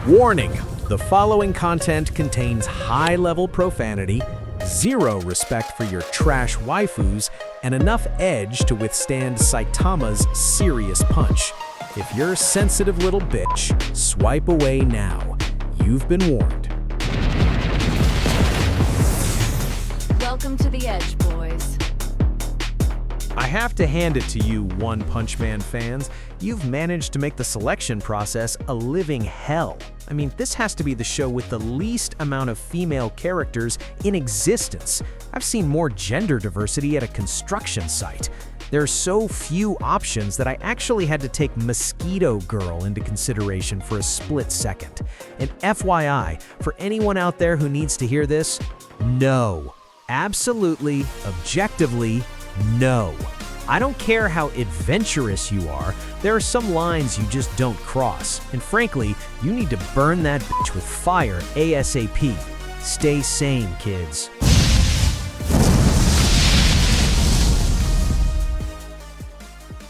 Warning: the following content contains high-level profanity, zero respect for your trash waifus, and enough edge to withstand Saitama's serious punch. If you're a sensitive little bitch, swipe away now. You've been warned. Welcome to the edge, boys. I have to hand it to you, One Punch Man fans. You've managed to make the selection process a living hell. I mean, this has to be the show with the least amount of female characters in existence. I've seen more gender diversity at a construction site. There are so few options that I actually had to take Mosquito Girl into consideration for a split second. And FYI, for anyone out there who needs to hear this, no. Absolutely, objectively, no. I don't care how adventurous you are, there are some lines you just don't cross. And frankly, you need to burn that bitch with fire ASAP. Stay sane, kids.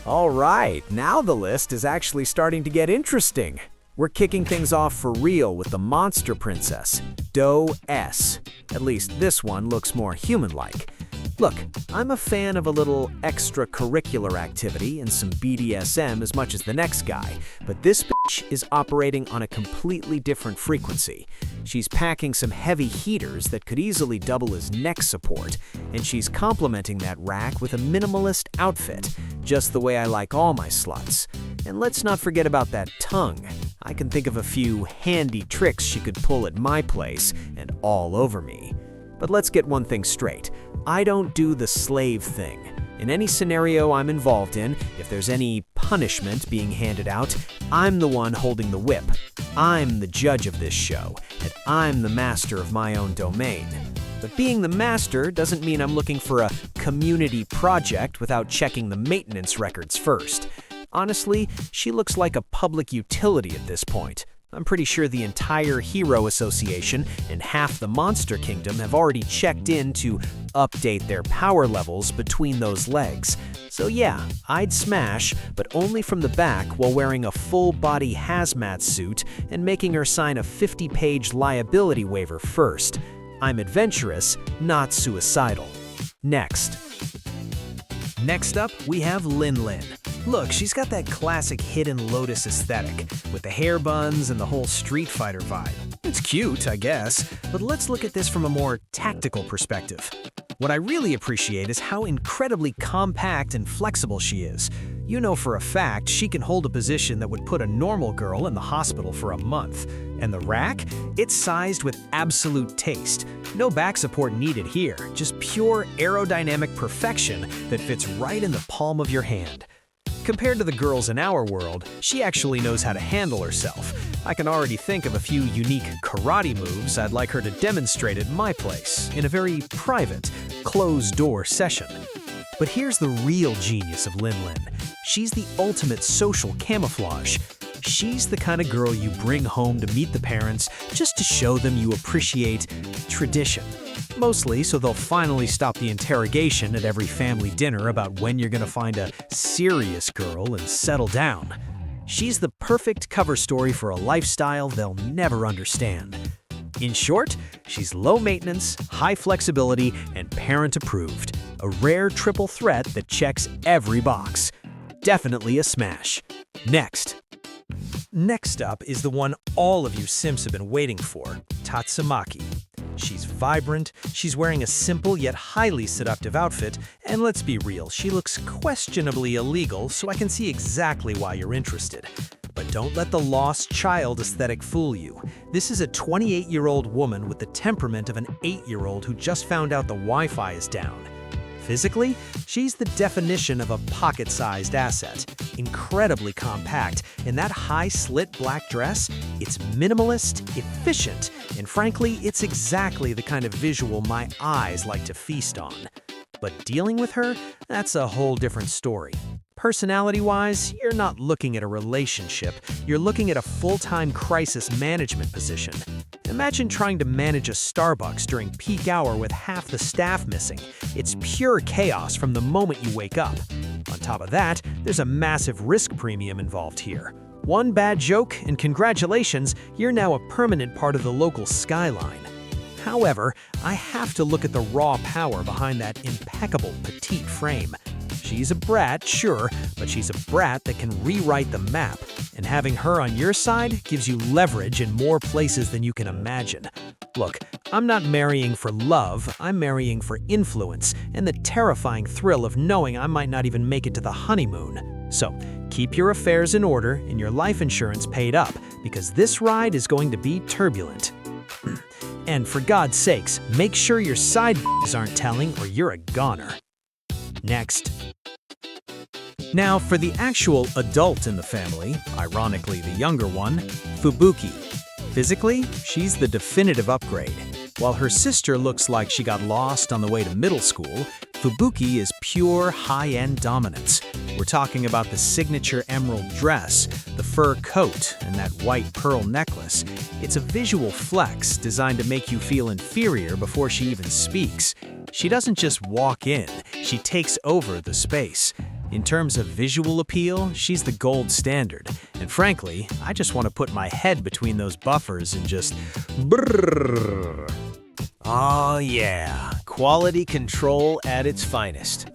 All right, now the list is actually starting to get interesting. We're kicking things off for real with the monster princess, Do S. At least this one looks more human-like. Look, I'm a fan of a little extracurricular activity and some BDSM as much as the next guy, but this bitch is operating on a completely different frequency. She's packing some heavy heaters that could easily double as neck support, and she's complementing that rack with a minimalist outfit, just the way I like all my sluts. And let's not forget about that tongue. I can think of a few handy tricks she could pull at my place and all over me. But let's get one thing straight. I don't do the slave thing. In any scenario I'm involved in, if there's any punishment being handed out, I'm the one holding the whip. I'm the judge of this show, and I'm the master of my own domain. But being the master doesn't mean I'm looking for a community project without checking the maintenance records first. Honestly, she looks like a public utility at this point. I'm pretty sure the entire Hero Association and half the Monster Kingdom have already checked in to update their power levels between those legs. So yeah, I'd smash, but only from the back while wearing a full-body hazmat suit and making her sign a 50-page liability waiver first. I'm adventurous, not suicidal. Next up, we have Lin Lin. Look, she's got that classic Hidden Lotus aesthetic, with the hair buns and the whole Street Fighter vibe. It's cute, I guess, but let's look at this from a more tactical perspective. What I really appreciate is how incredibly compact and flexible she is. You know for a fact she can hold a position that would put a normal girl in the hospital for a month. And the rack? It's sized with absolute taste. No back support needed here, just pure aerodynamic perfection that fits right in the palm of your hand. Compared to the girls in our world, she actually knows how to handle herself. I can already think of a few unique karate moves I'd like her to demonstrate at my place, in a very private, closed-door session. But here's the real genius of Lin Lin. She's the ultimate social camouflage. She's the kind of girl you bring home to meet the parents just to show them you appreciate tradition. Mostly so they'll finally stop the interrogation at every family dinner about when you're gonna find a serious girl and settle down. She's the perfect cover story for a lifestyle they'll never understand. In short, she's low maintenance, high flexibility, and parent approved. A rare triple threat that checks every box. Definitely a smash. Next up is the one all of you simps have been waiting for, Tatsumaki. She's vibrant, she's wearing a simple yet highly seductive outfit, and let's be real, she looks questionably illegal, so I can see exactly why you're interested. But don't let the lost child aesthetic fool you. This is a 28-year-old woman with the temperament of an 8-year-old who just found out the Wi-Fi is down. Physically, she's the definition of a pocket-sized asset. Incredibly compact, and that high-slit black dress, it's minimalist, efficient, and frankly, it's exactly the kind of visual my eyes like to feast on. But dealing with her, that's a whole different story. Personality-wise, you're not looking at a relationship, you're looking at a full-time crisis management position. Imagine trying to manage a Starbucks during peak hour with half the staff missing. It's pure chaos from the moment you wake up. On top of that, there's a massive risk premium involved here. One bad joke, and congratulations, you're now a permanent part of the local skyline. However, I have to look at the raw power behind that impeccable petite frame. She's a brat, sure, but she's a brat that can rewrite the map, and having her on your side gives you leverage in more places than you can imagine. Look, I'm not marrying for love, I'm marrying for influence and the terrifying thrill of knowing I might not even make it to the honeymoon. So, keep your affairs in order and your life insurance paid up, because this ride is going to be turbulent. And for God's sakes, make sure your side aren't telling or you're a goner. Next. Now for the actual adult in the family, ironically the younger one, Fubuki. Physically, she's the definitive upgrade. While her sister looks like she got lost on the way to middle school, Fubuki is pure high-end dominance. We're talking about the signature emerald dress, the fur coat, and that white pearl necklace. It's a visual flex designed to make you feel inferior before she even speaks. She doesn't just walk in, she takes over the space. In terms of visual appeal, she's the gold standard. And frankly, I just want to put my head between those buffers and just brrrr. Oh yeah, quality control at its finest.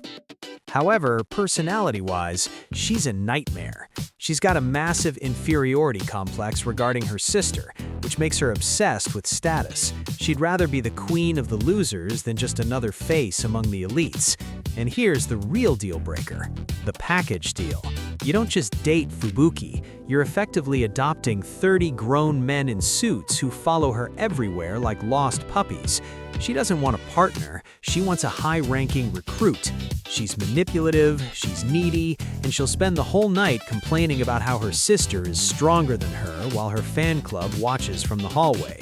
However, personality-wise, she's a nightmare. She's got a massive inferiority complex regarding her sister, which makes her obsessed with status. She'd rather be the queen of the losers than just another face among the elites. And here's the real deal breaker, the package deal. You don't just date Fubuki, you're effectively adopting 30 grown men in suits who follow her everywhere like lost puppies. She doesn't want a partner, she wants a high-ranking recruit. She's manipulative, she's needy, and she'll spend the whole night complaining about how her sister is stronger than her while her fan club watches from the hallway.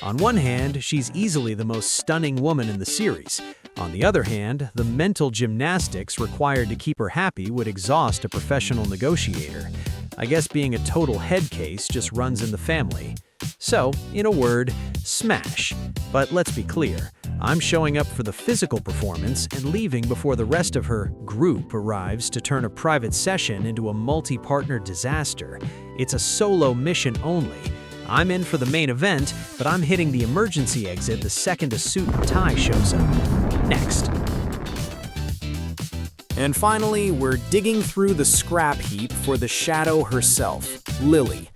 On one hand, she's easily the most stunning woman in the series. On the other hand, the mental gymnastics required to keep her happy would exhaust a professional negotiator. I guess being a total head case just runs in the family. So, in a word, smash. But let's be clear, I'm showing up for the physical performance and leaving before the rest of her group arrives to turn a private session into a multi-partner disaster. It's a solo mission only. I'm in for the main event, but I'm hitting the emergency exit the second a suit and tie shows up. Next. And finally, we're digging through the scrap heap for the shadow herself, Lily.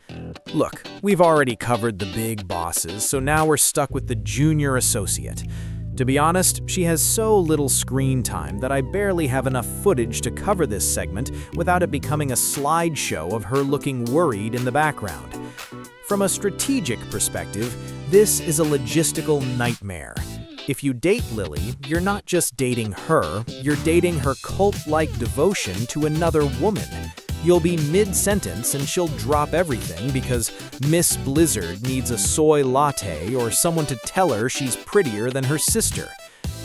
Look, we've already covered the big bosses, so now we're stuck with the junior associate. To be honest, she has so little screen time that I barely have enough footage to cover this segment without it becoming a slideshow of her looking worried in the background. From a strategic perspective, this is a logistical nightmare. If you date Lily, you're not just dating her, you're dating her cult-like devotion to another woman. You'll be mid-sentence and she'll drop everything because Miss Blizzard needs a soy latte or someone to tell her she's prettier than her sister.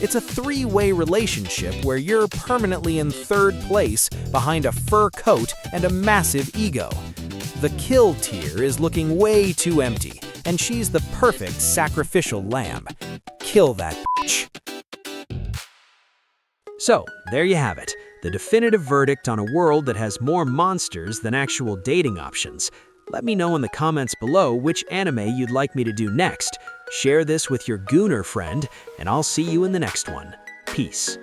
It's a three-way relationship where you're permanently in third place behind a fur coat and a massive ego. The kill tier is looking way too empty, and she's the perfect sacrificial lamb. Kill that bitch. So, there you have it. The definitive verdict on a world that has more monsters than actual dating options. Let me know in the comments below which anime you'd like me to do next. Share this with your gooner friend, and I'll see you in the next one. Peace.